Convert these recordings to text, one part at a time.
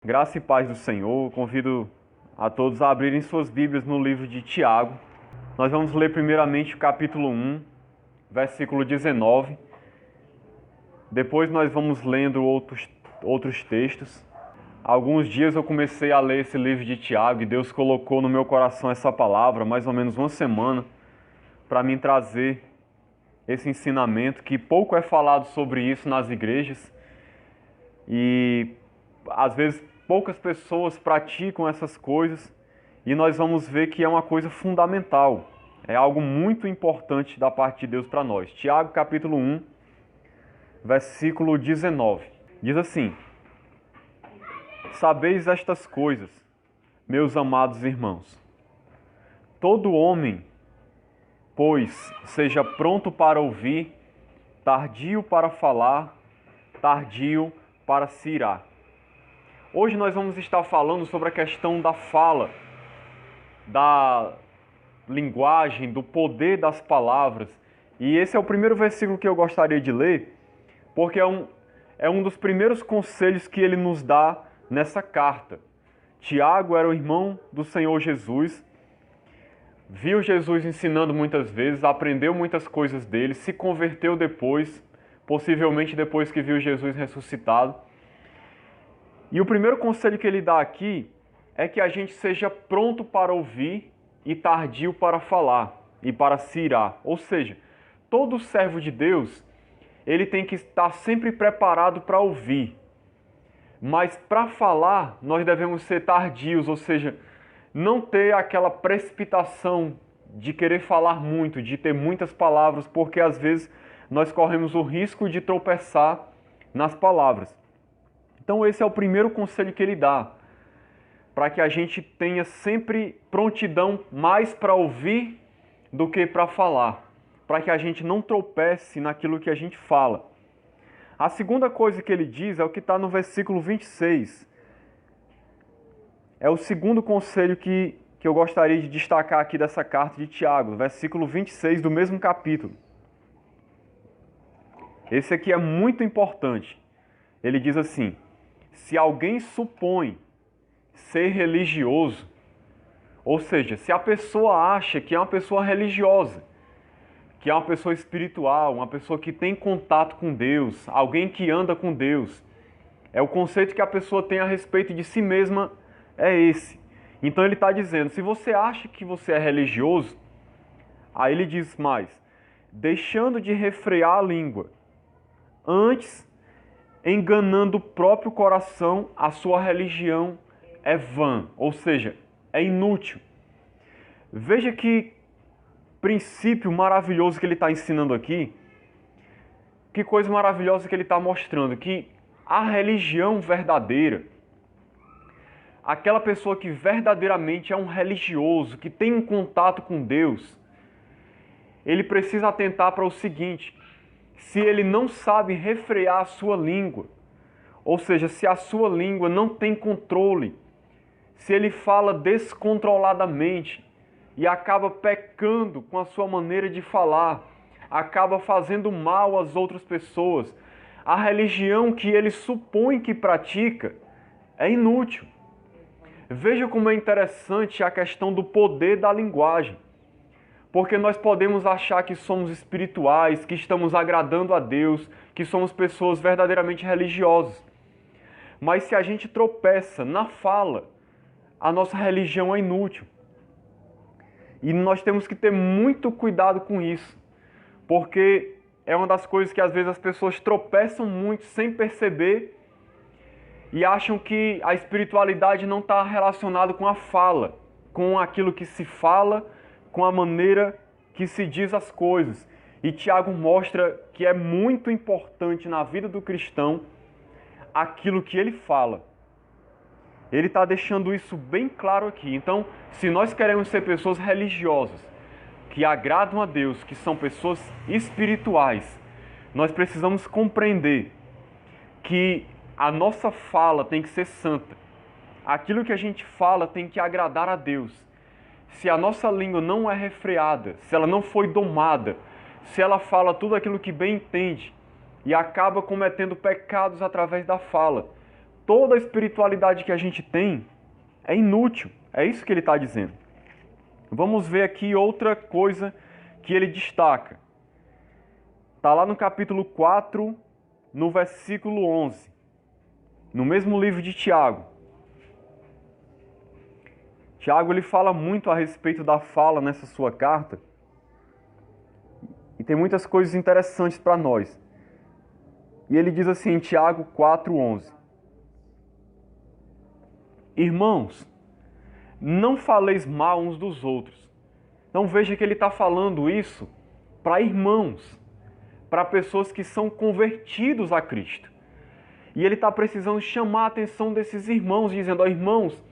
Graça e paz do Senhor. Convido a todos a abrirem suas Bíblias no livro de Tiago. Nós vamos ler primeiramente o capítulo 1, versículo 19. Depois nós vamos lendo outros textos. Há alguns dias eu comecei a ler esse livro de Tiago e Deus colocou no meu coração essa palavra, mais ou menos uma semana, para mim trazer esse ensinamento, que pouco é falado sobre isso nas igrejas. E às vezes poucas pessoas praticam essas coisas e nós vamos ver que é uma coisa fundamental. É algo muito importante da parte de Deus para nós. Tiago capítulo 1, versículo 19. Diz assim: Sabeis estas coisas, meus amados irmãos. Todo homem, pois, seja pronto para ouvir, tardio para falar, tardio para se irar. Hoje nós vamos estar falando sobre a questão da fala, da linguagem, do poder das palavras. E esse é o primeiro versículo que eu gostaria de ler, porque é um dos primeiros conselhos que ele nos dá nessa carta. Tiago era o irmão do Senhor Jesus, viu Jesus ensinando muitas vezes, aprendeu muitas coisas dele, se converteu depois, possivelmente depois que viu Jesus ressuscitado. E o primeiro conselho que ele dá aqui é que a gente seja pronto para ouvir e tardio para falar e para se irar. Ou seja, todo servo de Deus, ele tem que estar sempre preparado para ouvir. Mas para falar, nós devemos ser tardios, ou seja, não ter aquela precipitação de querer falar muito, de ter muitas palavras, porque às vezes nós corremos o risco de tropeçar nas palavras. Então esse é o primeiro conselho que ele dá, para que a gente tenha sempre prontidão mais para ouvir do que para falar, para que a gente não tropece naquilo que a gente fala. A segunda coisa que ele diz é o que está no versículo 26. É o segundo conselho que eu gostaria de destacar aqui dessa carta de Tiago, versículo 26 do mesmo capítulo. Esse aqui é muito importante. Ele diz assim: se alguém supõe ser religioso, ou seja, se a pessoa acha que é uma pessoa religiosa, que é uma pessoa espiritual, uma pessoa que tem contato com Deus, alguém que anda com Deus, é o conceito que a pessoa tem a respeito de si mesma, é esse. Então ele está dizendo, se você acha que você é religioso, aí ele diz mais, deixando de refrear a língua, antes enganando o próprio coração, a sua religião é vã, ou seja, é inútil. Veja que princípio maravilhoso que ele está ensinando aqui, que coisa maravilhosa que ele está mostrando, que a religião verdadeira, aquela pessoa que verdadeiramente é um religioso, que tem um contato com Deus, ele precisa atentar para o seguinte: se ele não sabe refrear a sua língua, ou seja, se a sua língua não tem controle, se ele fala descontroladamente e acaba pecando com a sua maneira de falar, acaba fazendo mal às outras pessoas, a religião que ele supõe que pratica é inútil. Veja como é interessante a questão do poder da linguagem. Porque nós podemos achar que somos espirituais, que estamos agradando a Deus, que somos pessoas verdadeiramente religiosas. Mas se a gente tropeça na fala, a nossa religião é inútil. E nós temos que ter muito cuidado com isso. Porque é uma das coisas que às vezes as pessoas tropeçam muito sem perceber e acham que a espiritualidade não está relacionada com a fala, com aquilo que se fala, com a maneira que se diz as coisas. E Tiago mostra que é muito importante na vida do cristão aquilo que ele fala. Ele está deixando isso bem claro aqui. Então, se nós queremos ser pessoas religiosas, que agradam a Deus, que são pessoas espirituais, nós precisamos compreender que a nossa fala tem que ser santa. Aquilo que a gente fala tem que agradar a Deus. Se a nossa língua não é refreada, se ela não foi domada, se ela fala tudo aquilo que bem entende e acaba cometendo pecados através da fala, toda a espiritualidade que a gente tem é inútil. É isso que ele está dizendo. Vamos ver aqui outra coisa que ele destaca. Está lá no capítulo 4, no versículo 11. No mesmo livro de Tiago. Tiago ele fala muito a respeito da fala nessa sua carta. E tem muitas coisas interessantes para nós. E ele diz assim em Tiago 4:11. Irmãos, não faleis mal uns dos outros. Então veja que ele está falando isso para irmãos, para pessoas que são convertidos a Cristo. E ele está precisando chamar a atenção desses irmãos, dizendo, irmãos,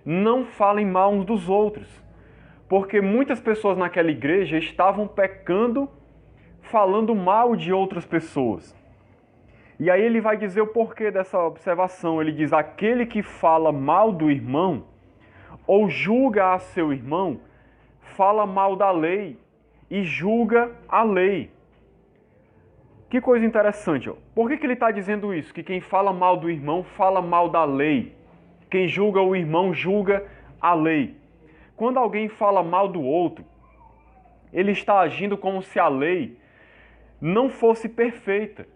não falem mal uns dos outros. Porque muitas pessoas naquela igreja estavam pecando, falando mal de outras pessoas. E aí ele vai dizer o porquê dessa observação. Ele diz, aquele que fala mal do irmão, ou julga a seu irmão, fala mal da lei e julga a lei. Que coisa interessante. Por que ele está dizendo isso? Que quem fala mal do irmão, fala mal da lei. Quem julga o irmão, julga a lei. Quando alguém fala mal do outro, ele está agindo como se a lei não fosse perfeita.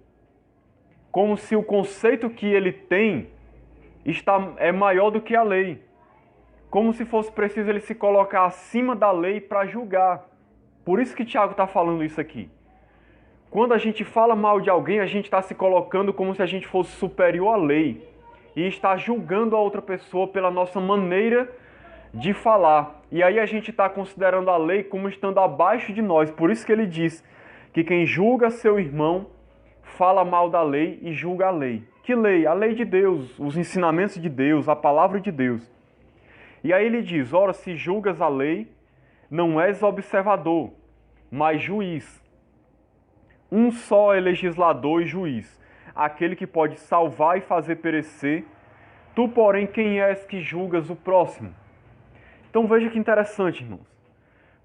Como se o conceito que ele tem é maior do que a lei. Como se fosse preciso ele se colocar acima da lei para julgar. Por isso que Tiago está falando isso aqui. Quando a gente fala mal de alguém, a gente está se colocando como se a gente fosse superior à lei. E está julgando a outra pessoa pela nossa maneira de falar. E aí a gente está considerando a lei como estando abaixo de nós. Por isso que ele diz que quem julga seu irmão fala mal da lei e julga a lei. Que lei? A lei de Deus, os ensinamentos de Deus, a palavra de Deus. E aí ele diz, ora, se julgas a lei, não és observador, mas juiz. Um só é legislador e juiz, aquele que pode salvar e fazer perecer. Tu, porém, quem és que julgas o próximo? Então veja que interessante, irmãos.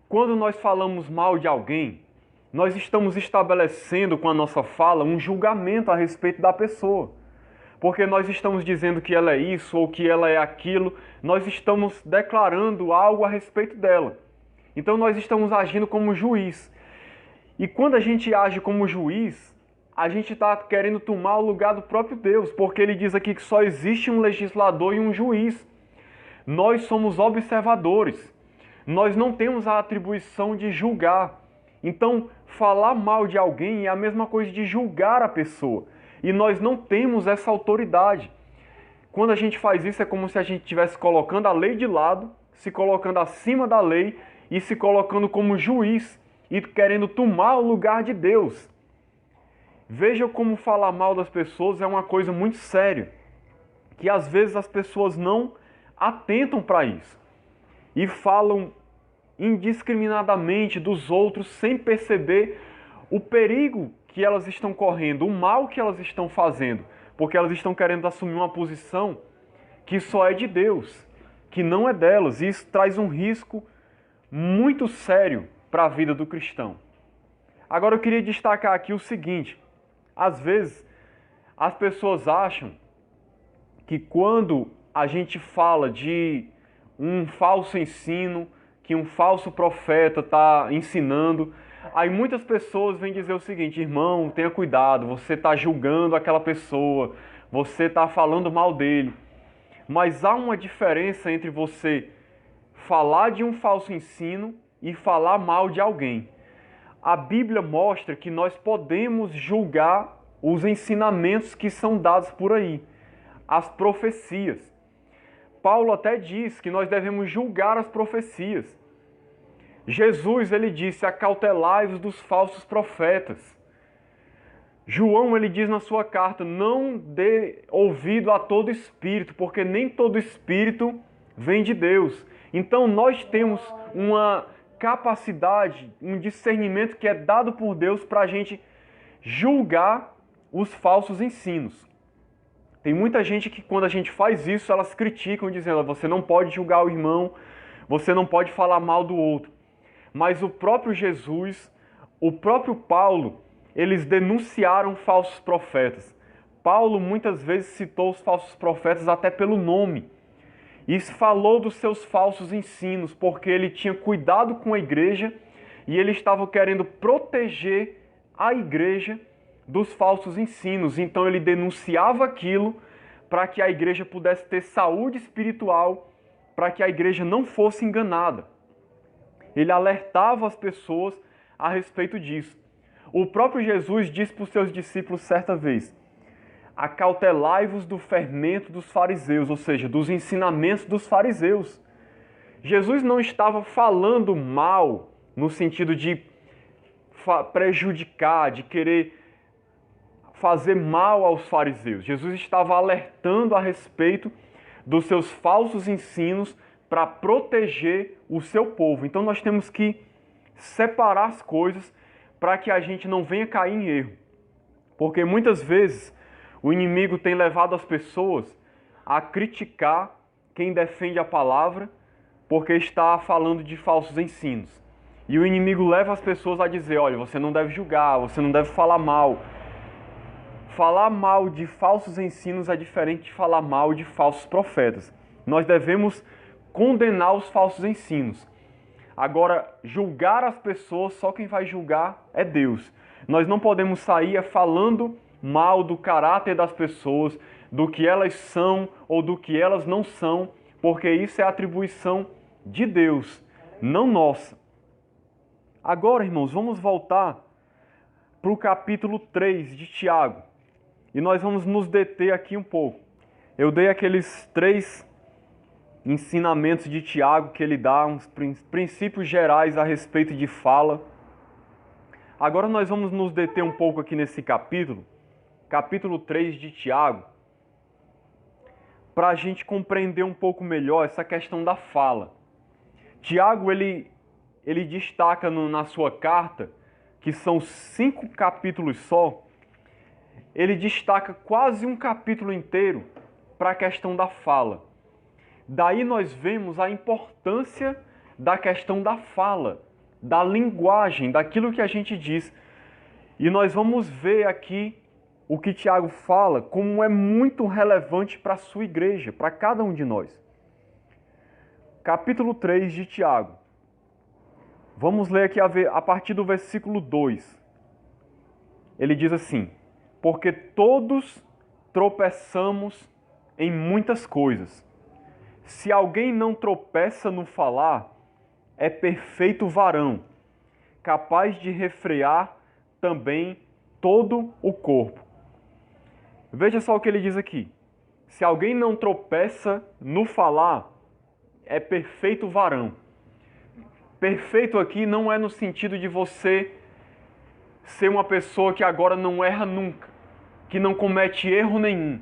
Quando nós falamos mal de alguém, nós estamos estabelecendo com a nossa fala um julgamento a respeito da pessoa. Porque nós estamos dizendo que ela é isso ou que ela é aquilo, nós estamos declarando algo a respeito dela. Então nós estamos agindo como juiz. E quando a gente age como juiz, a gente está querendo tomar o lugar do próprio Deus, porque ele diz aqui que só existe um legislador e um juiz. Nós somos observadores. Nós não temos a atribuição de julgar. Então, falar mal de alguém é a mesma coisa de julgar a pessoa. E nós não temos essa autoridade. Quando a gente faz isso, é como se a gente estivesse colocando a lei de lado, se colocando acima da lei e se colocando como juiz e querendo tomar o lugar de Deus. Veja como falar mal das pessoas é uma coisa muito séria, que às vezes as pessoas não atentam para isso e falam indiscriminadamente dos outros sem perceber o perigo que elas estão correndo, o mal que elas estão fazendo, porque elas estão querendo assumir uma posição que só é de Deus, que não é delas, e isso traz um risco muito sério para a vida do cristão. Agora eu queria destacar aqui o seguinte, às vezes as pessoas acham que quando a gente fala de um falso ensino, que um falso profeta está ensinando, aí muitas pessoas vêm dizer o seguinte, irmão, tenha cuidado, você está julgando aquela pessoa, você está falando mal dele. Mas há uma diferença entre você falar de um falso ensino e falar mal de alguém. A Bíblia mostra que nós podemos julgar os ensinamentos que são dados por aí, as profecias. Paulo até diz que nós devemos julgar as profecias. Jesus, ele disse, acautelai-vos dos falsos profetas. João, ele diz na sua carta, não dê ouvido a todo espírito, porque nem todo espírito vem de Deus. Então nós temos uma capacidade, um discernimento que é dado por Deus para a gente julgar os falsos ensinos. Tem muita gente que quando a gente faz isso, elas criticam dizendo, você não pode julgar o irmão, você não pode falar mal do outro. Mas o próprio Jesus, o próprio Paulo, eles denunciaram falsos profetas. Paulo muitas vezes citou os falsos profetas até pelo nome. E falou dos seus falsos ensinos, porque ele tinha cuidado com a igreja e ele estava querendo proteger a igreja dos falsos ensinos. Então ele denunciava aquilo para que a igreja pudesse ter saúde espiritual, para que a igreja não fosse enganada. Ele alertava as pessoas a respeito disso. O próprio Jesus disse para os seus discípulos certa vez: acautelai-vos do fermento dos fariseus, ou seja, dos ensinamentos dos fariseus. Jesus não estava falando mal no sentido de prejudicar, de querer fazer mal aos fariseus. Jesus estava alertando a respeito dos seus falsos ensinos para proteger o seu povo. Então nós temos que separar as coisas para que a gente não venha cair em erro. Porque muitas vezes o inimigo tem levado as pessoas a criticar quem defende a palavra porque está falando de falsos ensinos. E o inimigo leva as pessoas a dizer: olha, você não deve julgar, você não deve falar mal. Falar mal de falsos ensinos é diferente de falar mal de falsos profetas. Nós devemos condenar os falsos ensinos. Agora, julgar as pessoas, só quem vai julgar é Deus. Nós não podemos sair falando mal do caráter das pessoas, do que elas são ou do que elas não são, porque isso é atribuição de Deus, não nossa. Agora, irmãos, vamos voltar para o capítulo 3 de Tiago. E nós vamos nos deter aqui um pouco. Eu dei aqueles 3 ensinamentos de Tiago que ele dá, uns princípios gerais a respeito de fala. Agora nós vamos nos deter um pouco aqui nesse capítulo 3 de Tiago, para a gente compreender um pouco melhor essa questão da fala. Tiago, ele destaca na sua carta, que são 5 capítulos só, ele destaca quase um capítulo inteiro para a questão da fala. Daí nós vemos a importância da questão da fala, da linguagem, daquilo que a gente diz. E nós vamos ver aqui o que Tiago fala, como é muito relevante para a sua igreja, para cada um de nós. Capítulo 3 de Tiago. Vamos ler aqui a partir do versículo 2. Ele diz assim: porque todos tropeçamos em muitas coisas. Se alguém não tropeça no falar, é perfeito varão, capaz de refrear também todo o corpo. Veja só o que ele diz aqui. Se alguém não tropeça no falar, é perfeito varão. Perfeito aqui não é no sentido de você ser uma pessoa que agora não erra nunca, que não comete erro nenhum.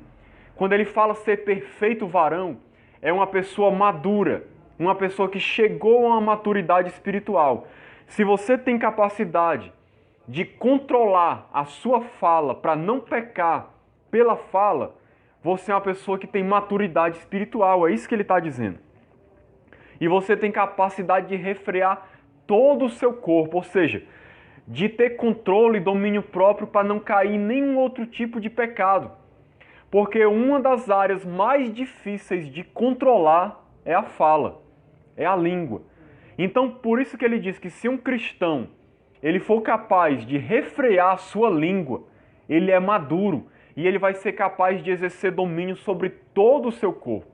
Quando ele fala ser perfeito varão, é uma pessoa madura, uma pessoa que chegou a uma maturidade espiritual. Se você tem capacidade de controlar a sua fala para não pecar pela fala, você é uma pessoa que tem maturidade espiritual, é isso que ele está dizendo. E você tem capacidade de refrear todo o seu corpo, ou seja, de ter controle e domínio próprio para não cair em nenhum outro tipo de pecado. Porque uma das áreas mais difíceis de controlar é a fala, é a língua. Então, por isso que ele diz que se um cristão ele for capaz de refrear a sua língua, ele é maduro e ele vai ser capaz de exercer domínio sobre todo o seu corpo.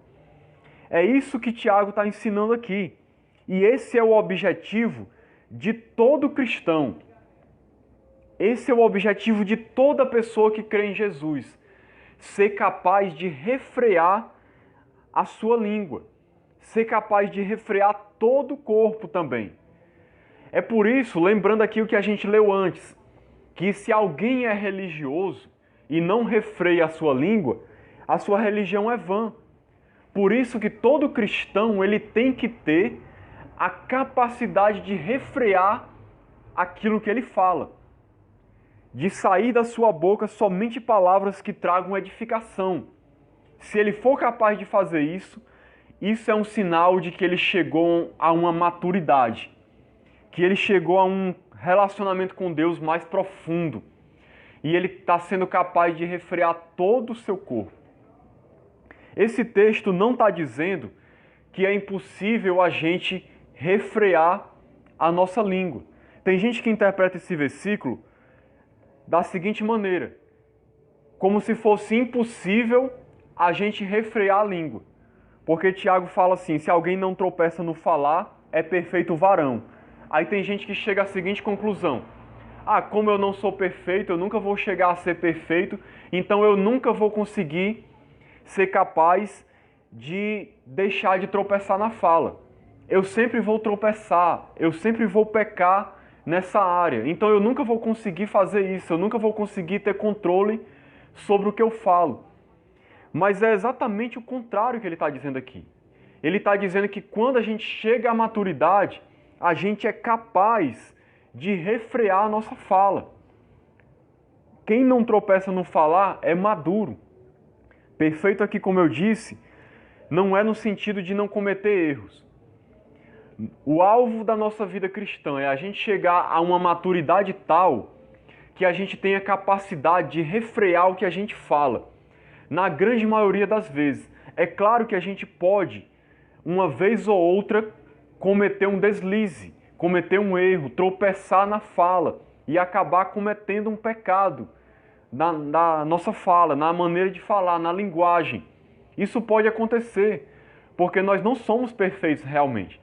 É isso que Tiago está ensinando aqui. E esse é o objetivo de todo cristão. Esse é o objetivo de toda pessoa que crê em Jesus. Ser capaz de refrear a sua língua. Ser capaz de refrear todo o corpo também. É por isso, lembrando aqui o que a gente leu antes, que se alguém é religioso e não refreia a sua língua, a sua religião é vã. Por isso que todo cristão ele tem que ter a capacidade de refrear aquilo que ele fala. De sair da sua boca somente palavras que tragam edificação. Se ele for capaz de fazer isso, isso é um sinal de que ele chegou a uma maturidade. Que ele chegou a um relacionamento com Deus mais profundo. e ele está sendo capaz de refrear todo o seu corpo. Esse texto não está dizendo que é impossível a gente refrear a nossa língua. Tem gente que interpreta esse versículo da seguinte maneira, como se fosse impossível a gente refrear a língua. Porque Tiago fala assim, se alguém não tropeça no falar, é perfeito varão. Aí tem gente que chega à seguinte conclusão, como eu não sou perfeito, eu nunca vou chegar a ser perfeito, então eu nunca vou conseguir ser capaz de deixar de tropeçar na fala. Eu sempre vou tropeçar, eu sempre vou pecar nessa área, então eu nunca vou conseguir fazer isso, eu nunca vou conseguir ter controle sobre o que eu falo. Mas é exatamente o contrário que ele está dizendo aqui. Ele está dizendo que quando a gente chega à maturidade, a gente é capaz de refrear a nossa fala. Quem não tropeça no falar é maduro. Perfeito aqui, como eu disse, não é no sentido de não cometer erros. O alvo da nossa vida cristã é a gente chegar a uma maturidade tal que a gente tenha capacidade de refrear o que a gente fala. Na grande maioria das vezes. É claro que a gente pode, uma vez ou outra, cometer um deslize, cometer um erro, tropeçar na fala e acabar cometendo um pecado na nossa fala, na maneira de falar, na linguagem. Isso pode acontecer, porque nós não somos perfeitos realmente.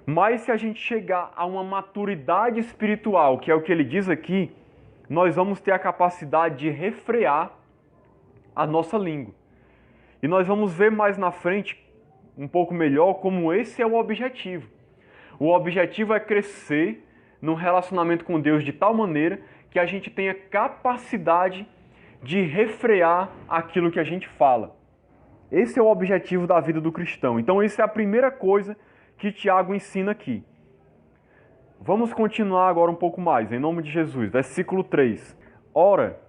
Mas se a gente chegar a uma maturidade espiritual, que é o que ele diz aqui, nós vamos ter a capacidade de refrear a nossa língua. E nós vamos ver mais na frente, um pouco melhor, como esse é o objetivo. O objetivo é crescer num relacionamento com Deus de tal maneira que a gente tenha capacidade de refrear aquilo que a gente fala. Esse é o objetivo da vida do cristão. Então, essa é a primeira coisa que Tiago ensina aqui. Vamos continuar agora um pouco mais, em nome de Jesus. Versículo 3. Ora,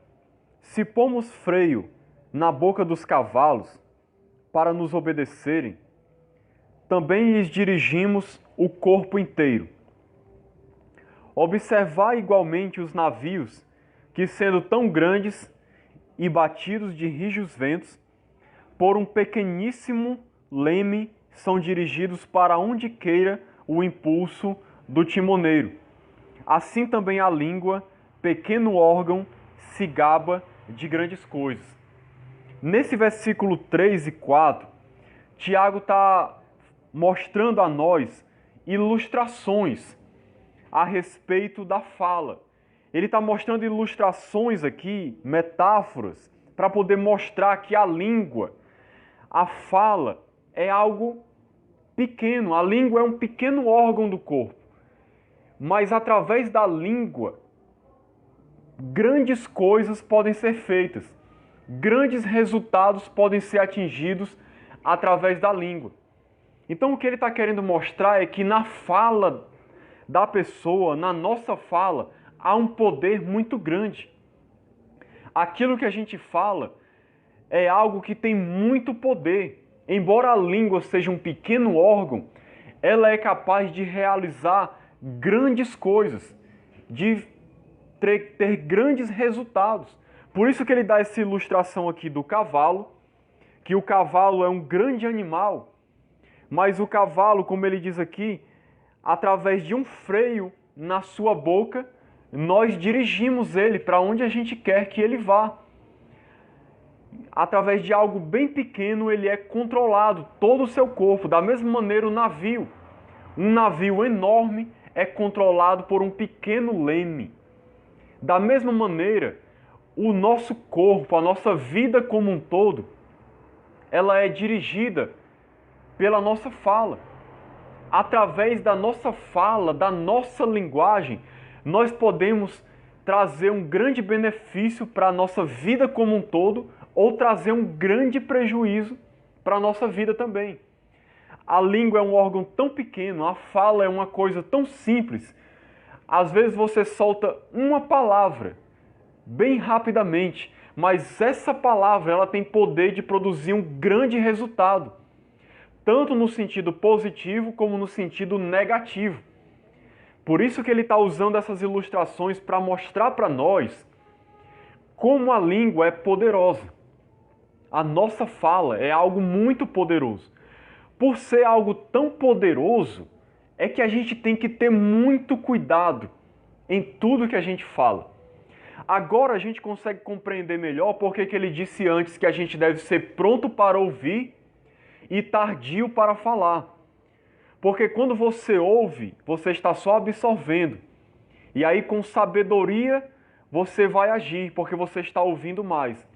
se pomos freio na boca dos cavalos para nos obedecerem, também lhes dirigimos o corpo inteiro. Observai igualmente os navios, que sendo tão grandes e batidos de rijos ventos, por um pequeníssimo leme são dirigidos para onde queira o impulso do timoneiro. Assim também a língua, pequeno órgão, se gaba de grandes coisas. Nesse versículo 3 e 4, Tiago está mostrando a nós ilustrações a respeito da fala. Ele está mostrando ilustrações aqui, metáforas, para poder mostrar que a língua, a fala, é algo pequeno. A língua é um pequeno órgão do corpo. Mas através da língua, grandes coisas podem ser feitas. Grandes resultados podem ser atingidos através da língua. Então o que ele está querendo mostrar é que na fala da pessoa, na nossa fala, há um poder muito grande. Aquilo que a gente fala é algo que tem muito poder. Embora a língua seja um pequeno órgão, ela é capaz de realizar grandes coisas, de ter grandes resultados. Por isso que ele dá essa ilustração aqui do cavalo, que o cavalo é um grande animal, mas o cavalo, como ele diz aqui, através de um freio na sua boca, nós dirigimos ele para onde a gente quer que ele vá. Através de algo bem pequeno, ele é controlado, todo o seu corpo. Da mesma maneira, o navio. Um navio enorme é controlado por um pequeno leme. Da mesma maneira, o nosso corpo, a nossa vida como um todo, ela é dirigida pela nossa fala. Através da nossa fala, da nossa linguagem, nós podemos trazer um grande benefício para a nossa vida como um todo ou trazer um grande prejuízo para a nossa vida também. A língua é um órgão tão pequeno, a fala é uma coisa tão simples. Às vezes você solta uma palavra bem rapidamente, mas essa palavra ela tem poder de produzir um grande resultado, tanto no sentido positivo como no sentido negativo. Por isso que ele está usando essas ilustrações para mostrar para nós como a língua é poderosa. A nossa fala é algo muito poderoso. Por ser algo tão poderoso, é que a gente tem que ter muito cuidado em tudo que a gente fala. Agora a gente consegue compreender melhor porque que ele disse antes que a gente deve ser pronto para ouvir e tardio para falar. Porque quando você ouve, você está só absorvendo. E aí com sabedoria você vai agir, porque você está ouvindo mais.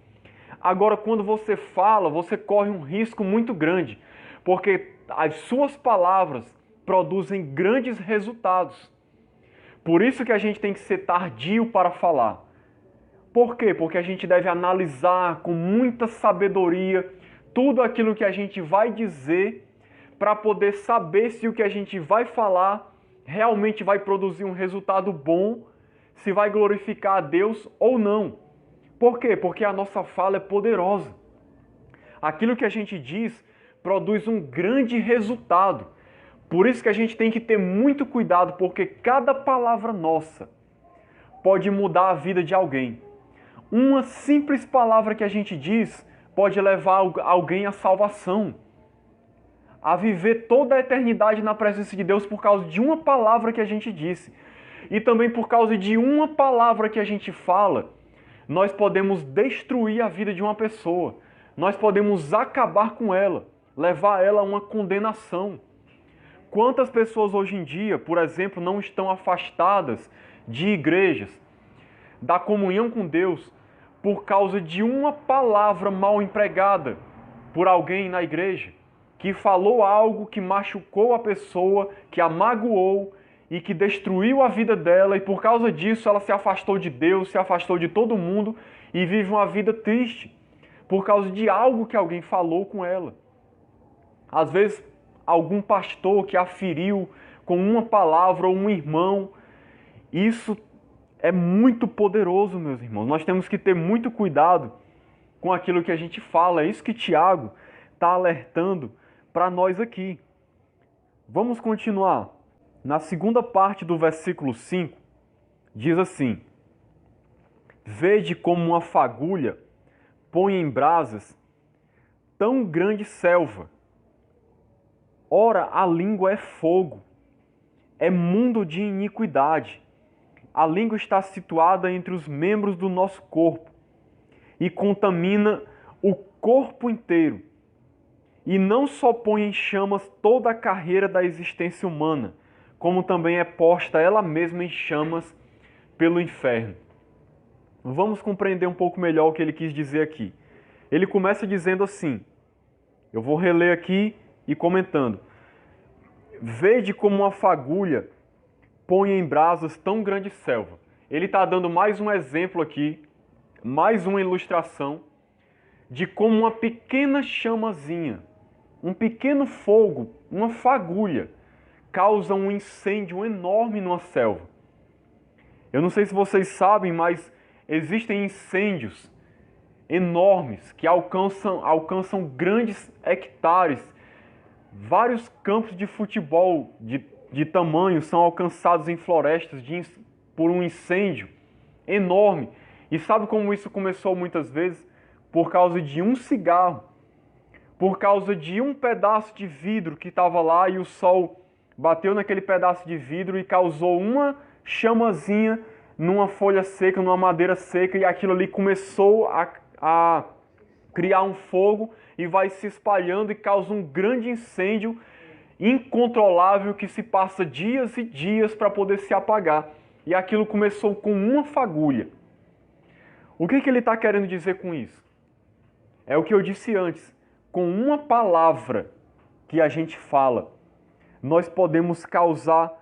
Agora quando você fala, você corre um risco muito grande, porque as suas palavras produzem grandes resultados. Por isso que a gente tem que ser tardio para falar. Por quê? Porque a gente deve analisar com muita sabedoria tudo aquilo que a gente vai dizer para poder saber se o que a gente vai falar realmente vai produzir um resultado bom, se vai glorificar a Deus ou não. Por quê? Porque a nossa fala é poderosa. Aquilo que a gente diz produz um grande resultado. Por isso que a gente tem que ter muito cuidado, porque cada palavra nossa pode mudar a vida de alguém. Uma simples palavra que a gente diz pode levar alguém à salvação, a viver toda a eternidade na presença de Deus por causa de uma palavra que a gente disse. E também por causa de uma palavra que a gente fala, nós podemos destruir a vida de uma pessoa. Nós podemos acabar com ela, levar ela a uma condenação. Quantas pessoas hoje em dia, por exemplo, não estão afastadas de igrejas, da comunhão com Deus, por causa de uma palavra mal empregada por alguém na igreja, que falou algo que machucou a pessoa, que a magoou e que destruiu a vida dela, e por causa disso ela se afastou de Deus, se afastou de todo mundo e vive uma vida triste, por causa de algo que alguém falou com ela. Às vezes, algum pastor que a feriu com uma palavra ou um irmão. Isso é muito poderoso, meus irmãos. Nós temos que ter muito cuidado com aquilo que a gente fala. É isso que Tiago está alertando para nós aqui. Vamos continuar. Na segunda parte do versículo 5, diz assim: Vede como uma fagulha põe em brasas tão grande selva. Ora, a língua é fogo, é mundo de iniquidade. A língua está situada entre os membros do nosso corpo e contamina o corpo inteiro. E não só põe em chamas toda a carreira da existência humana, como também é posta ela mesma em chamas pelo inferno. Vamos compreender um pouco melhor o que ele quis dizer aqui. Ele começa dizendo assim, eu vou reler aqui e comentando. Vede como uma fagulha põe em brasas tão grande selva. Ele está dando mais um exemplo aqui, mais uma ilustração de como uma pequena chamazinha, um pequeno fogo, uma fagulha, causa um incêndio enorme numa selva. Eu não sei se vocês sabem, mas existem incêndios enormes que alcançam grandes hectares. Vários campos de futebol de tamanho são alcançados em florestas por um incêndio enorme. E sabe como isso começou muitas vezes? Por causa de um cigarro, por causa de um pedaço de vidro que estava lá e o sol bateu naquele pedaço de vidro e causou uma chamazinha numa folha seca, numa madeira seca, e aquilo ali começou a criar um fogo e vai se espalhando e causa um grande incêndio incontrolável que se passa dias e dias para poder se apagar. E aquilo começou com uma fagulha. O que ele está querendo dizer com isso? É o que eu disse antes. Com uma palavra que a gente fala, nós podemos causar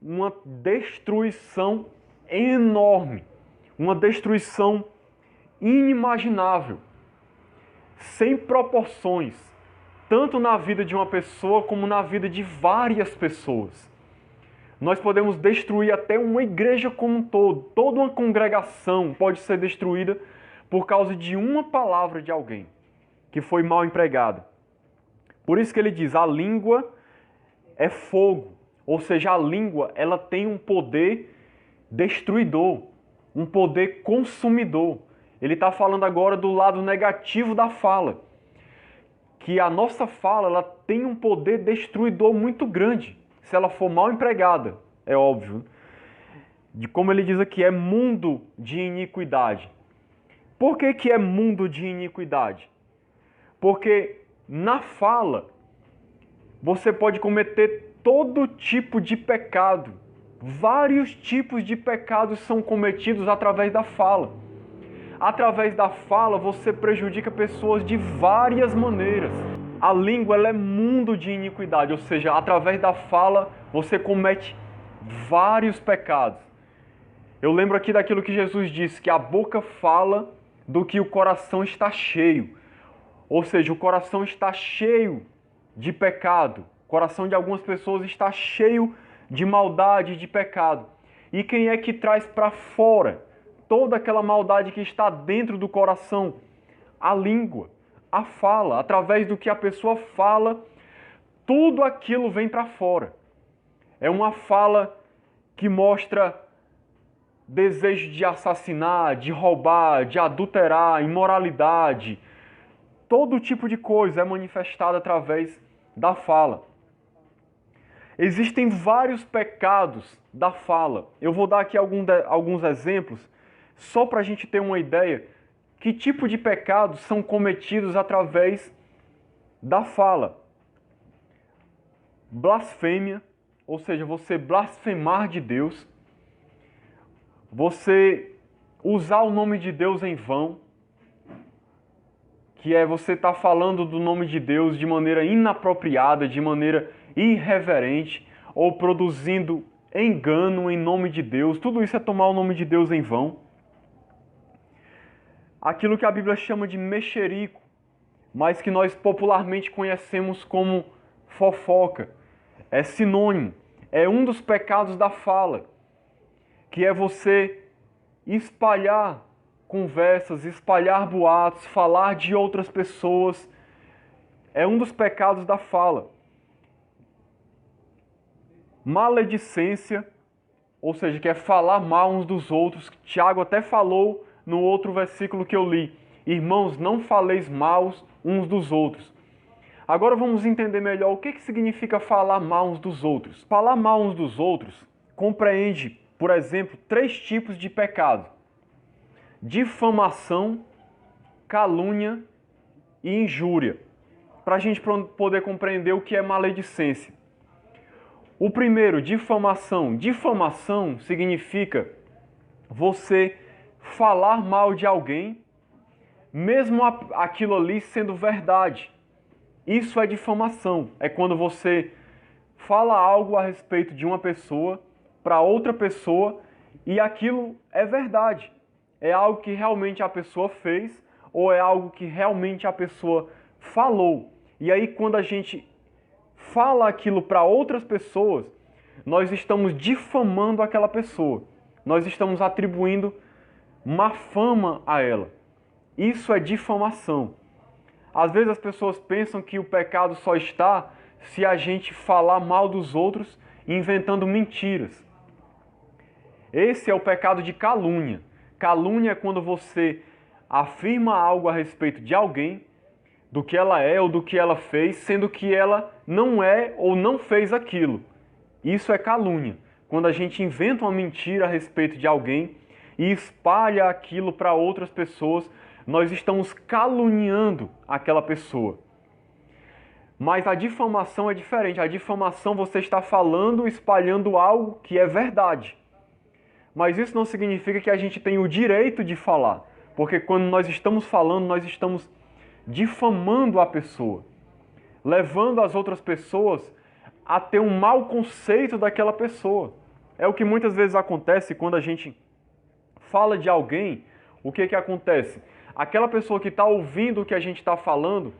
uma destruição enorme, uma destruição inimaginável, sem proporções, tanto na vida de uma pessoa como na vida de várias pessoas. Nós podemos destruir até uma igreja como um todo, toda uma congregação pode ser destruída por causa de uma palavra de alguém que foi mal empregada. Por isso que ele diz, a língua é fogo, ou seja, a língua ela tem um poder destruidor, um poder consumidor. Ele está falando agora do lado negativo da fala. Que a nossa fala ela tem um poder destruidor muito grande, se ela for mal empregada, é óbvio. De como ele diz aqui, é mundo de iniquidade. Por que é mundo de iniquidade? Porque na fala você pode cometer todo tipo de pecado. Vários tipos de pecados são cometidos através da fala. Através da fala você prejudica pessoas de várias maneiras. A língua ela é mundo de iniquidade, ou seja, através da fala você comete vários pecados. Eu lembro aqui daquilo que Jesus disse, que a boca fala do que o coração está cheio. Ou seja, o coração está cheio de pecado. O coração de algumas pessoas está cheio de maldade, de pecado. E quem é que traz para fora toda aquela maldade que está dentro do coração? A língua, a fala. Através do que a pessoa fala, tudo aquilo vem para fora. É uma fala que mostra desejo de assassinar, de roubar, de adulterar, imoralidade. Todo tipo de coisa é manifestada através da fala. Existem vários pecados da fala. Eu vou dar aqui alguns exemplos, só para a gente ter uma ideia que tipo de pecados são cometidos através da fala. Blasfêmia, ou seja, você blasfemar de Deus. Você usar o nome de Deus em vão, que é você estar falando do nome de Deus de maneira inapropriada, de maneira irreverente, ou produzindo engano em nome de Deus. Tudo isso é tomar o nome de Deus em vão. Aquilo que a Bíblia chama de mexerico, mas que nós popularmente conhecemos como fofoca, é sinônimo, é um dos pecados da fala, que é você espalhar conversas, espalhar boatos, falar de outras pessoas. É um dos pecados da fala. Maledicência, ou seja, que é falar mal uns dos outros. Tiago até falou no outro versículo que eu li: irmãos, não faleis mal uns dos outros. Agora vamos entender melhor o que significa falar mal uns dos outros. Falar mal uns dos outros compreende, por exemplo, 3 tipos de pecado: difamação, calúnia e injúria. Para a gente poder compreender o que é maledicência. O primeiro, difamação. Difamação significa você falar mal de alguém, mesmo aquilo ali sendo verdade. Isso é difamação. É quando você fala algo a respeito de uma pessoa para outra pessoa e aquilo é verdade. É algo que realmente a pessoa fez ou é algo que realmente a pessoa falou. E aí quando a gente fala aquilo para outras pessoas, nós estamos difamando aquela pessoa. Nós estamos atribuindo má fama a ela. Isso é difamação. Às vezes as pessoas pensam que o pecado só está se a gente falar mal dos outros inventando mentiras. Esse é o pecado de calúnia. Calúnia é quando você afirma algo a respeito de alguém, do que ela é ou do que ela fez, sendo que ela não é ou não fez aquilo. Isso é calúnia. Quando a gente inventa uma mentira a respeito de alguém e espalha aquilo para outras pessoas, nós estamos caluniando aquela pessoa. Mas a difamação é diferente. A difamação você está falando, espalhando algo que é verdade. Mas isso não significa que a gente tem o direito de falar. Porque quando nós estamos falando, nós estamos difamando a pessoa, levando as outras pessoas a ter um mau conceito daquela pessoa. É o que muitas vezes acontece quando a gente fala de alguém. O que acontece? Aquela pessoa que está ouvindo o que a gente está falando,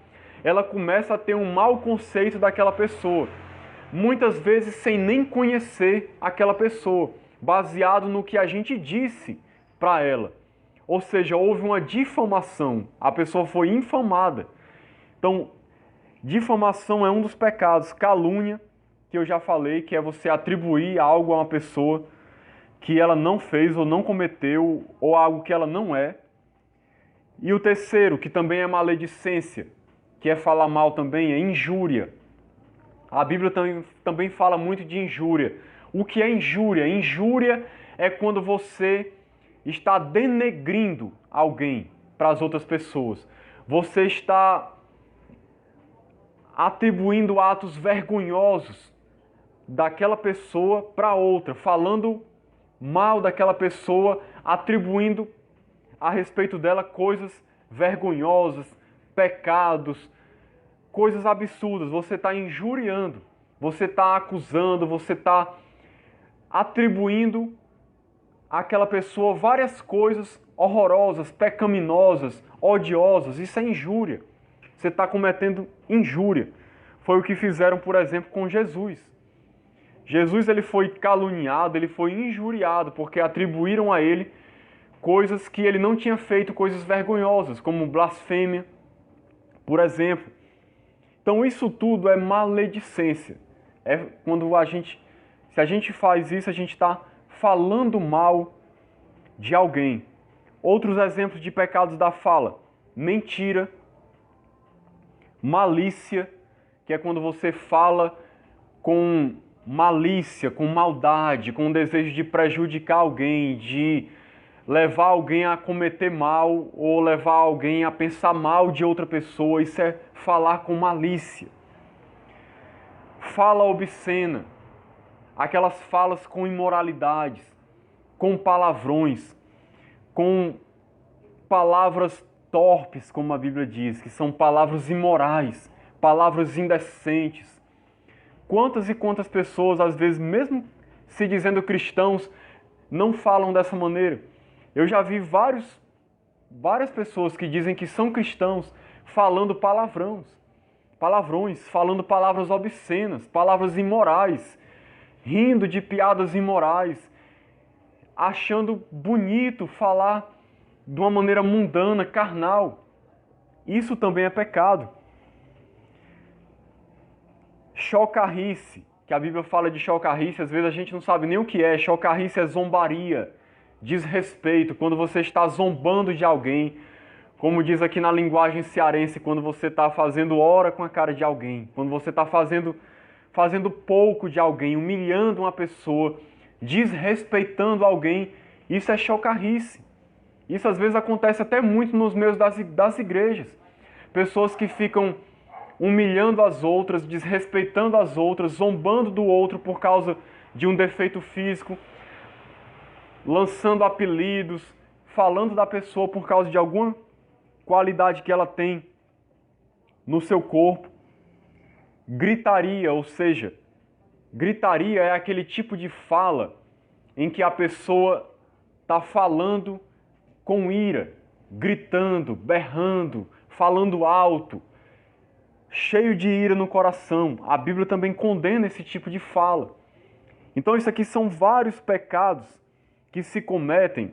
ela começa a ter um mau conceito daquela pessoa. Muitas vezes sem nem conhecer aquela pessoa, baseado no que a gente disse para ela. Ou seja, houve uma difamação, a pessoa foi infamada. Então, difamação é um dos pecados. Calúnia, que eu já falei, que é você atribuir algo a uma pessoa que ela não fez ou não cometeu, ou algo que ela não é. E o terceiro, que também é maledicência, que é falar mal também, é injúria. A Bíblia também fala muito de injúria. O que é injúria? Injúria é quando você está denegrindo alguém para as outras pessoas. Você está atribuindo atos vergonhosos daquela pessoa para outra, falando mal daquela pessoa, atribuindo a respeito dela coisas vergonhosas, pecados, coisas absurdas. Você está injuriando, você está acusando, você está atribuindo àquela pessoa várias coisas horrorosas, pecaminosas, odiosas. Isso é injúria. Você está cometendo injúria. Foi o que fizeram, por exemplo, com Jesus. Jesus ele foi caluniado, ele foi injuriado, porque atribuíram a ele coisas que ele não tinha feito, coisas vergonhosas, como blasfêmia, por exemplo. Então isso tudo é maledicência. É quando se a gente faz isso, a gente está falando mal de alguém. Outros exemplos de pecados da fala: mentira, malícia, que é quando você fala com malícia, com maldade, com o desejo de prejudicar alguém, de levar alguém a cometer mal ou levar alguém a pensar mal de outra pessoa. Isso é falar com malícia. Fala obscena, aquelas falas com imoralidades, com palavrões, com palavras torpes, como a Bíblia diz, que são palavras imorais, palavras indecentes. Quantas e quantas pessoas, às vezes, mesmo se dizendo cristãos, não falam dessa maneira? Eu já vi várias pessoas que dizem que são cristãos falando palavrões, falando palavras obscenas, palavras imorais, rindo de piadas imorais, achando bonito falar de uma maneira mundana, carnal. Isso também é pecado. Chocarrice, que a Bíblia fala de chocarrice, às vezes a gente não sabe nem o que é. Chocarrice é zombaria, desrespeito, quando você está zombando de alguém, como diz aqui na linguagem cearense, quando você está fazendo hora com a cara de alguém, quando você está fazendo pouco de alguém, humilhando uma pessoa, desrespeitando alguém, isso é chocarrice. Isso às vezes acontece até muito nos meios das igrejas. Pessoas que ficam humilhando as outras, desrespeitando as outras, zombando do outro por causa de um defeito físico, lançando apelidos, falando da pessoa por causa de alguma qualidade que ela tem no seu corpo. Gritaria, ou seja, gritaria é aquele tipo de fala em que a pessoa está falando com ira, gritando, berrando, falando alto, cheio de ira no coração. A Bíblia também condena esse tipo de fala. Então isso aqui são vários pecados que se cometem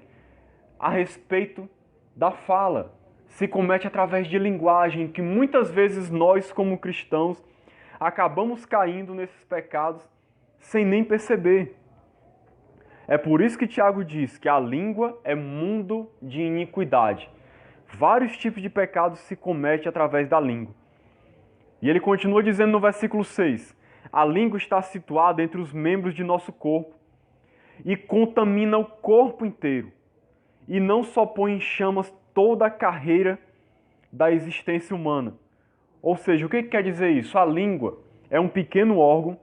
a respeito da fala. Se comete através de linguagem, que muitas vezes nós, como cristãos, acabamos caindo nesses pecados sem nem perceber. É por isso que Tiago diz que a língua é mundo de iniquidade. Vários tipos de pecados se cometem através da língua. E ele continua dizendo no versículo 6, a língua está situada entre os membros de nosso corpo e contamina o corpo inteiro, e não só põe em chamas toda a carreira da existência humana. Ou seja, o que quer dizer isso? A língua é um pequeno órgão,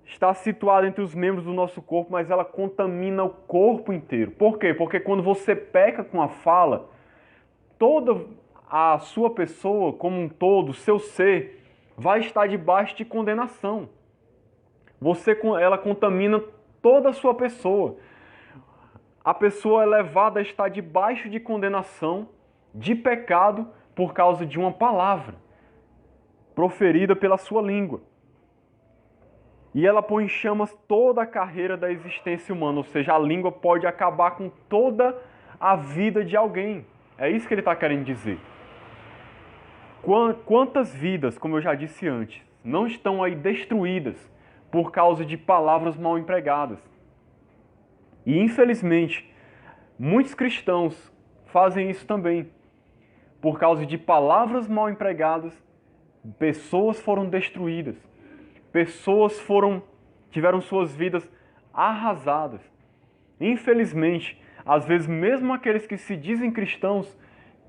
está situada entre os membros do nosso corpo, mas ela contamina o corpo inteiro. Por quê? Porque quando você peca com a fala, toda a sua pessoa como um todo, seu ser, vai estar debaixo de condenação. Ela contamina toda a sua pessoa. A pessoa é levada a estar debaixo de condenação, de pecado, por causa de uma palavra proferida pela sua língua. E ela põe em chamas toda a carreira da existência humana, ou seja, a língua pode acabar com toda a vida de alguém. É isso que ele está querendo dizer. Quantas vidas, como eu já disse antes, não estão aí destruídas por causa de palavras mal empregadas? E infelizmente, muitos cristãos fazem isso também. por causa de palavras mal empregadas, pessoas foram destruídas. Pessoas tiveram suas vidas arrasadas. Infelizmente, às vezes mesmo aqueles que se dizem cristãos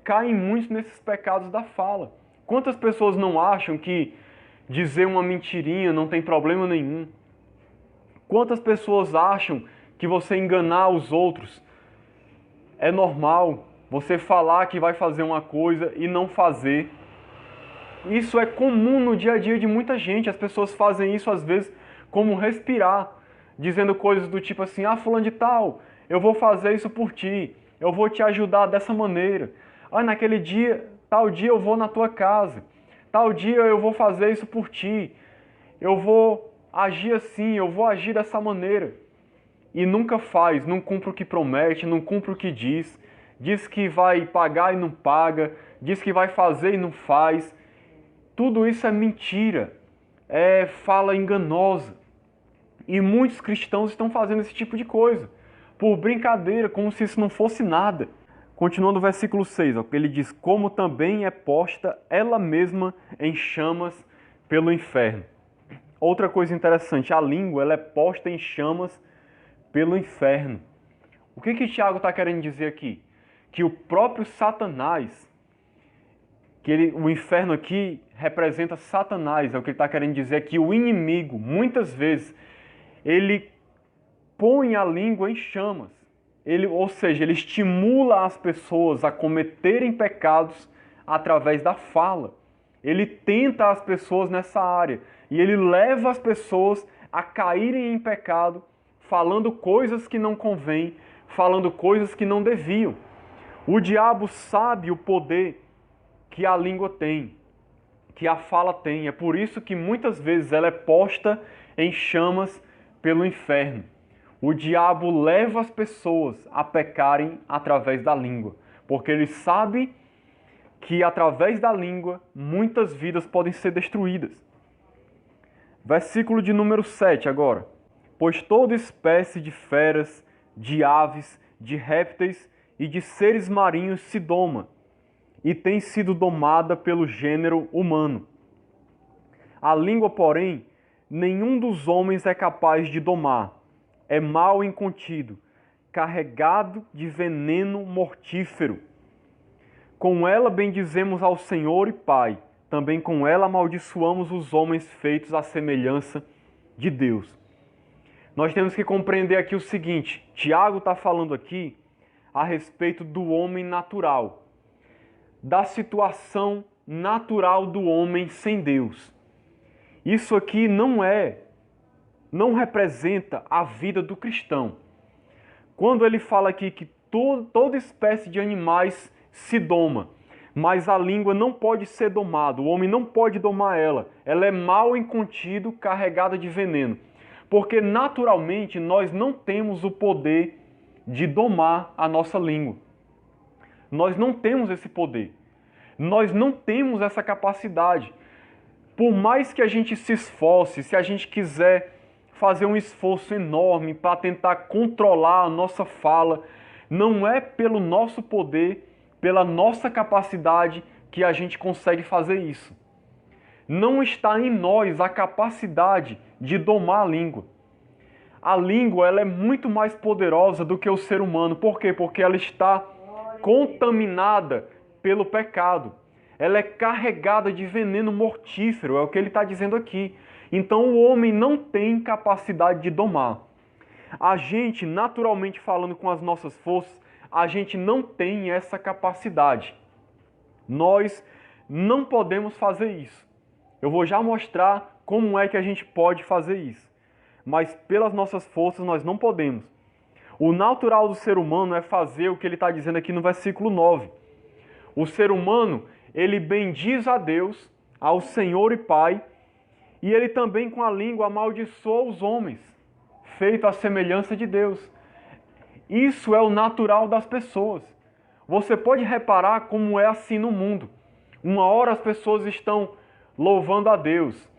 caem muito nesses pecados da fala. Quantas pessoas não acham que dizer uma mentirinha não tem problema nenhum? Quantas pessoas acham que você enganar os outros é normal? Você falar que vai fazer uma coisa e não fazer. Isso é comum no dia a dia de muita gente. As pessoas fazem isso às vezes como respirar, dizendo coisas do tipo assim: ah, fulano de tal, eu vou fazer isso por ti, eu vou te ajudar dessa maneira. Ah, naquele dia, tal dia eu vou na tua casa, tal dia eu vou fazer isso por ti, eu vou agir assim, eu vou agir dessa maneira. E nunca faz, não cumpre o que promete, não cumpre o que diz que vai pagar e não paga, diz que vai fazer e não faz. Tudo isso é mentira, é fala enganosa. E muitos cristãos estão fazendo esse tipo de coisa, por brincadeira, como se isso não fosse nada. Continuando o versículo 6, ele diz: como também é posta ela mesma em chamas pelo inferno. Outra coisa interessante, a língua ela é posta em chamas pelo inferno. O que Tiago está querendo dizer aqui? Que o próprio Satanás, o inferno aqui representa Satanás, é o que ele está querendo dizer, que o inimigo, muitas vezes, ele põe a língua em chamas. Ou seja, ele estimula as pessoas a cometerem pecados através da fala. Ele tenta as pessoas nessa área e ele leva as pessoas a caírem em pecado, falando coisas que não convêm, falando coisas que não deviam. O diabo sabe o poder que a língua tem, que a fala tem. É por isso que muitas vezes ela é posta em chamas pelo inferno. O diabo leva as pessoas a pecarem através da língua, porque ele sabe que através da língua muitas vidas podem ser destruídas. Versículo de número 7 agora. Pois toda espécie de feras, de aves, de répteis e de seres marinhos se doma, e tem sido domada pelo gênero humano. A língua, porém, nenhum dos homens é capaz de domar. É mal incontido, carregado de veneno mortífero. Com ela bendizemos ao Senhor e Pai, também com ela amaldiçoamos os homens feitos à semelhança de Deus. Nós temos que compreender aqui o seguinte: Tiago está falando aqui a respeito do homem natural, da situação natural do homem sem Deus. Isso aqui não representa a vida do cristão. Quando ele fala aqui que toda espécie de animais se doma, mas a língua não pode ser domada, o homem não pode domar ela. Ela é mal incontido, carregada de veneno. Porque naturalmente nós não temos o poder de domar a nossa língua. Nós não temos esse poder. Nós não temos essa capacidade. Por mais que a gente se esforce, se a gente quiser fazer um esforço enorme para tentar controlar a nossa fala, não é pelo nosso poder, pela nossa capacidade que a gente consegue fazer isso. Não está em nós a capacidade de domar a língua. A língua ela é muito mais poderosa do que o ser humano. Por quê? Porque ela está contaminada pelo pecado. Ela é carregada de veneno mortífero, é o que ele está dizendo aqui. Então o homem não tem capacidade de domar. A gente, naturalmente falando com as nossas forças, a gente não tem essa capacidade. Nós não podemos fazer isso. Eu vou já mostrar como é que a gente pode fazer isso. Mas pelas nossas forças nós não podemos. O natural do ser humano é fazer o que ele está dizendo aqui no versículo 9. O ser humano, ele bendiz a Deus, ao Senhor e Pai, e ele também com a língua amaldiçoa os homens, feito à semelhança de Deus. Isso é o natural das pessoas. Você pode reparar como é assim no mundo. Uma hora as pessoas estão louvando a Deus,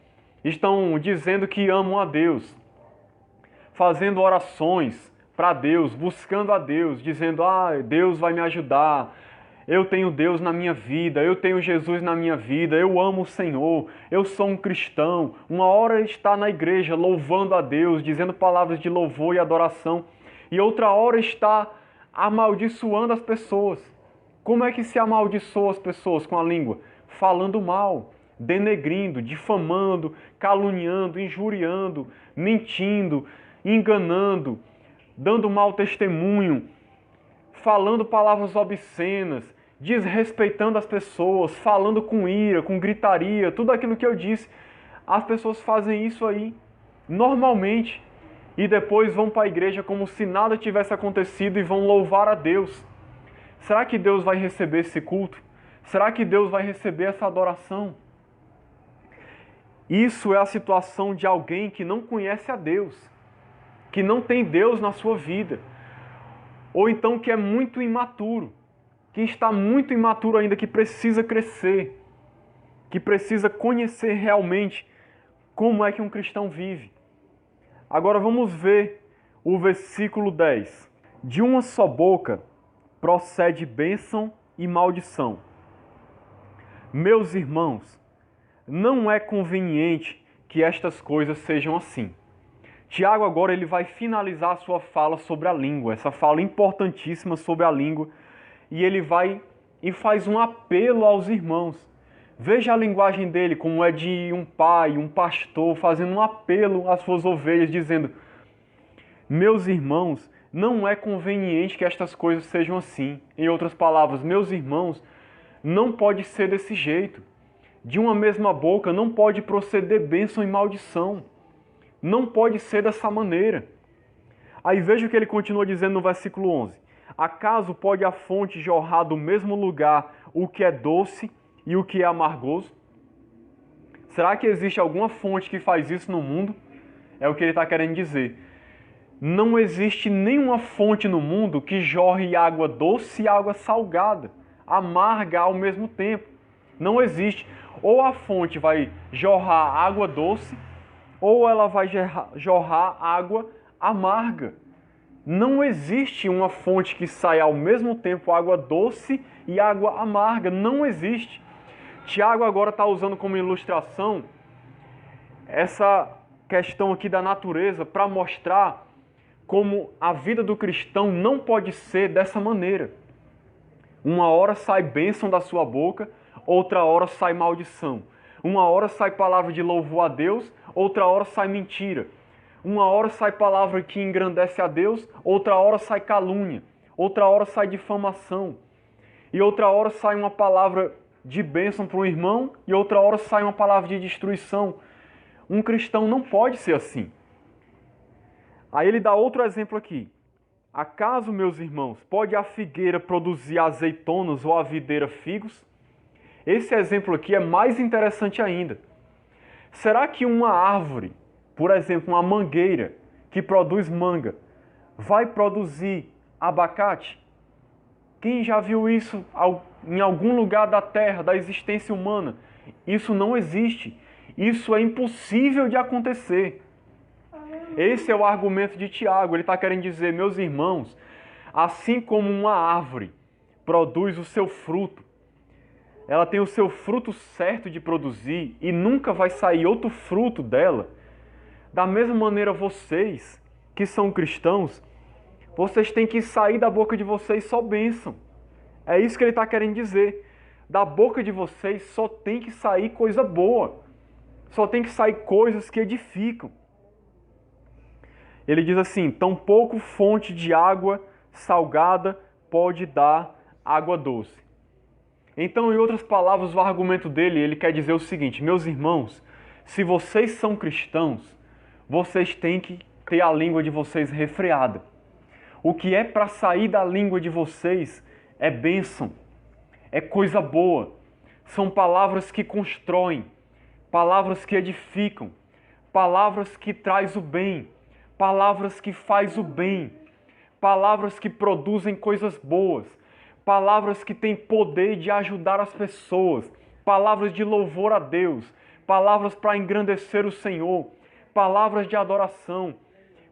estão dizendo que amam a Deus, fazendo orações para Deus, buscando a Deus, dizendo: Deus vai me ajudar, Eu tenho Deus na minha vida, eu tenho Jesus na minha vida, eu amo o Senhor, eu sou um cristão. Uma hora está na igreja louvando a Deus, dizendo palavras de louvor e adoração, e outra hora está amaldiçoando as pessoas. Como é que se amaldiçoa as pessoas com a língua? Falando mal, denegrindo, difamando, caluniando, injuriando, mentindo, enganando, dando mau testemunho, falando palavras obscenas, desrespeitando as pessoas, falando com ira, com gritaria, tudo aquilo que eu disse. As pessoas fazem isso aí normalmente e depois vão para a igreja como se nada tivesse acontecido e vão louvar a Deus. Será que Deus vai receber esse culto? Será que Deus vai receber essa adoração? Isso é a situação de alguém que não conhece a Deus, que não tem Deus na sua vida, ou então que é muito imaturo, que está muito imaturo ainda, que precisa crescer, que precisa conhecer realmente como é que um cristão vive. Agora vamos ver o versículo 10. De uma só boca procede bênção e maldição. Meus irmãos, não é conveniente que estas coisas sejam assim. Tiago agora ele vai finalizar a sua fala sobre a língua, essa fala importantíssima sobre a língua, e ele vai e faz um apelo aos irmãos. Veja a linguagem dele, como é de um pai, um pastor, fazendo um apelo às suas ovelhas, dizendo: meus irmãos, não é conveniente que estas coisas sejam assim. Em outras palavras, meus irmãos, não pode ser desse jeito. De uma mesma boca não pode proceder bênção e maldição. Não pode ser dessa maneira. Aí veja o que ele continua dizendo no versículo 11. Acaso pode a fonte jorrar do mesmo lugar o que é doce e o que é amargoso? Será que existe alguma fonte que faz isso no mundo? É o que ele está querendo dizer. Não existe nenhuma fonte no mundo que jorre água doce e água salgada, amarga ao mesmo tempo. Não existe. Ou a fonte vai jorrar água doce, ou ela vai jorrar água amarga. Não existe uma fonte que saia ao mesmo tempo água doce e água amarga. Não existe. Tiago agora está usando como ilustração essa questão aqui da natureza para mostrar como a vida do cristão não pode ser dessa maneira. Uma hora sai bênção da sua boca, outra hora sai maldição. Uma hora sai palavra de louvor a Deus, outra hora sai mentira. Uma hora sai palavra que engrandece a Deus, outra hora sai calúnia. Outra hora sai difamação. E outra hora sai uma palavra de bênção para um irmão e outra hora sai uma palavra de destruição. Um cristão não pode ser assim. Aí ele dá outro exemplo aqui. Acaso, meus irmãos, pode a figueira produzir azeitonas ou a videira figos? Esse exemplo aqui é mais interessante ainda. Será que uma árvore, por exemplo, uma mangueira que produz manga, vai produzir abacate? Quem já viu isso em algum lugar da Terra, da existência humana? Isso não existe. Isso é impossível de acontecer. Esse é o argumento de Tiago. Ele está querendo dizer, meus irmãos, assim como uma árvore produz o seu fruto, ela tem o seu fruto certo de produzir e nunca vai sair outro fruto dela. Da mesma maneira, vocês que são cristãos, vocês têm que sair da boca de vocês só bênção. É isso que ele está querendo dizer. Da boca de vocês só tem que sair coisa boa. Só tem que sair coisas que edificam. Ele diz assim, tampouco fonte de água salgada pode dar água doce. Então, em outras palavras, o argumento dele, ele quer dizer o seguinte, meus irmãos, se vocês são cristãos, vocês têm que ter a língua de vocês refreada. O que é para sair da língua de vocês é bênção, é coisa boa. São palavras que constroem, palavras que edificam, palavras que traz o bem, palavras que faz o bem, palavras que produzem coisas boas, palavras que têm poder de ajudar as pessoas, palavras de louvor a Deus, palavras para engrandecer o Senhor, palavras de adoração,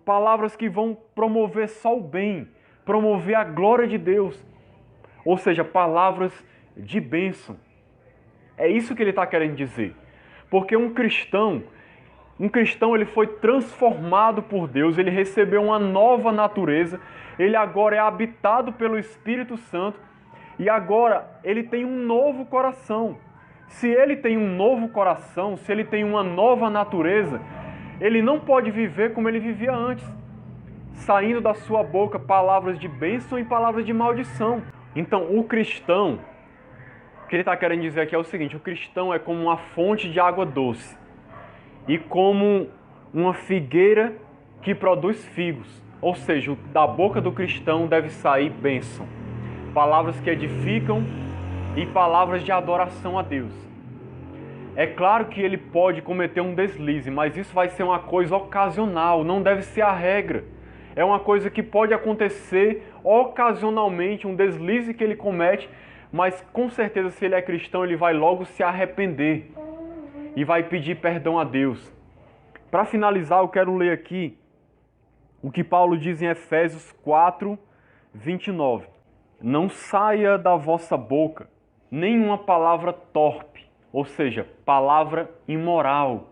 palavras que vão promover só o bem, promover a glória de Deus. ou seja, palavras de bênção. É isso que ele está querendo dizer. Porque um cristão ele foi transformado por Deus, ele recebeu uma nova natureza, ele agora é habitado pelo Espírito Santo e agora ele tem um novo coração. Se ele tem um novo coração, se ele tem uma nova natureza, ele não pode viver como ele vivia antes, saindo da sua boca palavras de bênção e palavras de maldição. Então, o cristão, o que ele está querendo dizer aqui é o seguinte: o cristão é como uma fonte de água doce e como uma figueira que produz figos. Ou seja, da boca do cristão deve sair bênção, palavras que edificam e palavras de adoração a Deus. É claro que ele pode cometer um deslize, mas isso vai ser uma coisa ocasional, não deve ser a regra. É uma coisa que pode acontecer ocasionalmente, um deslize que ele comete, mas com certeza se ele é cristão, ele vai logo se arrepender e vai pedir perdão a Deus. Para finalizar, eu quero ler aqui o que Paulo diz em Efésios 4, 29. Não saia da vossa boca nenhuma palavra torpe, ou seja, palavra imoral,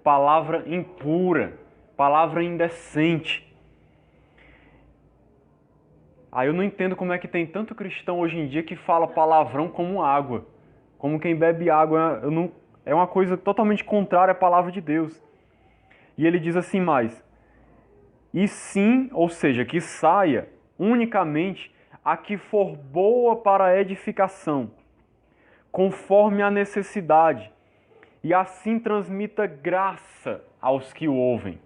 palavra impura, palavra indecente. Eu não entendo como é que tem tanto cristão hoje em dia que fala palavrão como água. Como quem bebe água. É uma coisa totalmente contrária à palavra de Deus. E ele diz assim mais: e sim, ou seja, que saia unicamente a que for boa para a edificação, conforme a necessidade, e assim transmita graça aos que o ouvem.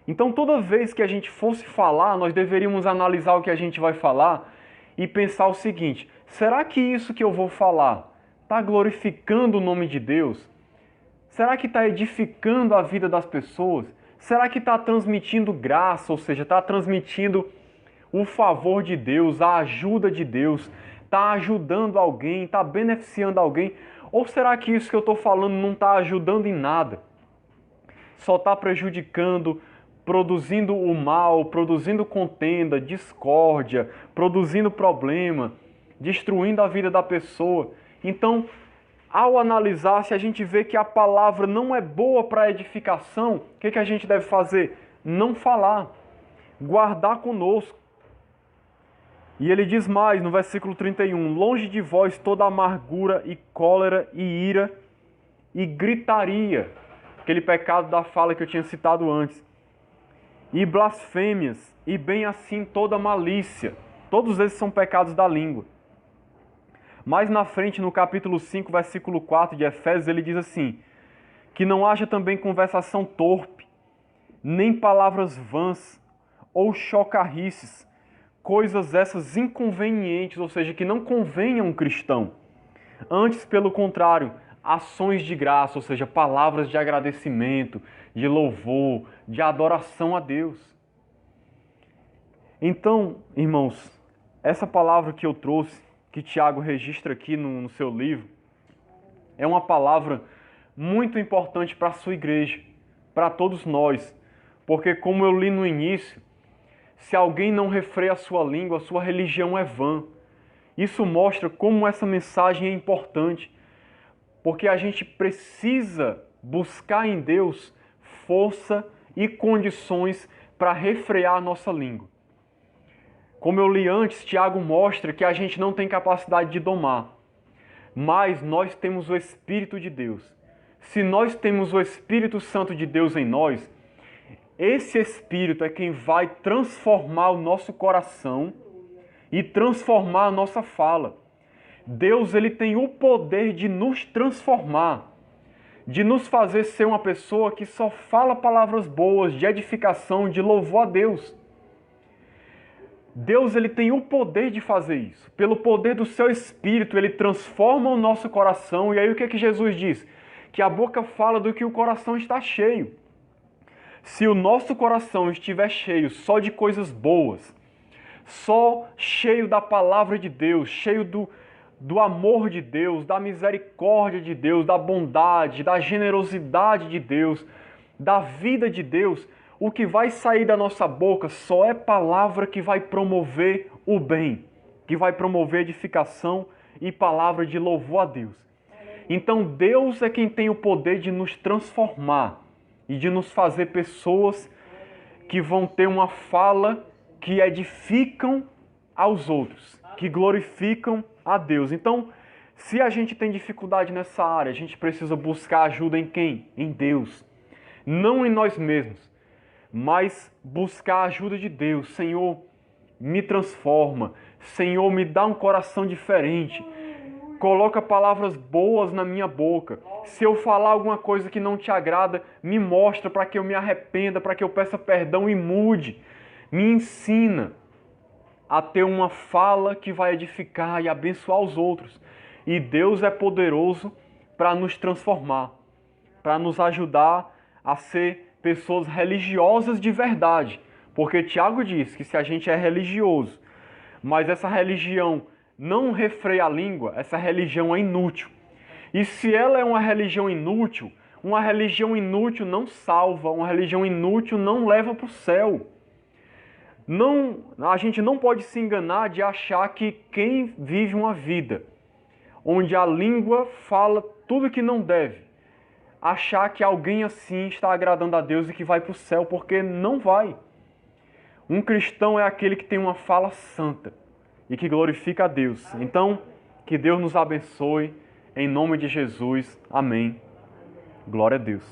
Então, toda vez que a gente fosse falar, nós deveríamos analisar o que a gente vai falar e pensar o seguinte: será que isso que eu vou falar está glorificando o nome de Deus? Será que está edificando a vida das pessoas? Será que está transmitindo graça, ou seja, está transmitindo o favor de Deus, a ajuda de Deus, está ajudando alguém, está beneficiando alguém? Ou será que isso que eu estou falando não está ajudando em nada? Só está prejudicando, produzindo o mal, produzindo contenda, discórdia, produzindo problema, destruindo a vida da pessoa. Então, ao analisar, se a gente vê que a palavra não é boa para a edificação, o que a gente deve fazer? Não falar, guardar conosco. E ele diz mais no versículo 31, longe de vós toda amargura e cólera e ira e gritaria, aquele pecado da fala que eu tinha citado antes, e blasfêmias, e bem assim toda malícia. Todos esses são pecados da língua. Mais na frente, no capítulo 5, versículo 4 de Efésios, ele diz assim: que não haja também conversação torpe, nem palavras vãs, ou chocarrices, coisas essas inconvenientes, ou seja, que não convenham a um cristão. Antes, pelo contrário, ações de graça, ou seja, palavras de agradecimento, de louvor, de adoração a Deus. Então, irmãos, essa palavra que eu trouxe, que Tiago registra aqui no seu livro, é uma palavra muito importante para a sua igreja, para todos nós, porque como eu li no início, se alguém não refreia a sua língua, a sua religião é vã. Isso mostra como essa mensagem é importante, porque a gente precisa buscar em Deus força e condições para refrear a nossa língua. Como eu li antes, Tiago mostra que a gente não tem capacidade de domar, mas nós temos o Espírito de Deus. Se nós temos o Espírito Santo de Deus em nós, esse Espírito é quem vai transformar o nosso coração e transformar a nossa fala. Deus, ele tem o poder de nos transformar, de nos fazer ser uma pessoa que só fala palavras boas, de edificação, de louvor a Deus. Deus, ele tem o poder de fazer isso. Pelo poder do seu Espírito, ele transforma o nosso coração. E aí o que Jesus diz? Que a boca fala do que o coração está cheio. Se o nosso coração estiver cheio só de coisas boas, só cheio da palavra de Deus, cheio do amor de Deus, da misericórdia de Deus, da bondade, da generosidade de Deus, da vida de Deus, o que vai sair da nossa boca só é palavra que vai promover o bem, que vai promover edificação e palavra de louvor a Deus. Então Deus é quem tem o poder de nos transformar e de nos fazer pessoas que vão ter uma fala que edificam aos outros, que glorificam a Deus. Então, se a gente tem dificuldade nessa área, a gente precisa buscar ajuda em quem? Em Deus. Não em nós mesmos, mas buscar a ajuda de Deus. Senhor, me transforma. Senhor, me dá um coração diferente. Coloca palavras boas na minha boca. Se eu falar alguma coisa que não te agrada, me mostra para que eu me arrependa, para que eu peça perdão e mude. Me ensina a ter uma fala que vai edificar e abençoar os outros. E Deus é poderoso para nos transformar, para nos ajudar a ser pessoas religiosas de verdade. Porque Tiago diz que se a gente é religioso, mas essa religião não refreia a língua, essa religião é inútil. E se ela é uma religião inútil não salva, uma religião inútil não leva para o céu. A gente não pode se enganar de achar que quem vive uma vida onde a língua fala tudo que não deve, achar que alguém assim está agradando a Deus e que vai para o céu, porque não vai. Um cristão é aquele que tem uma fala santa e que glorifica a Deus. Então, que Deus nos abençoe, em nome de Jesus. Amém. Glória a Deus.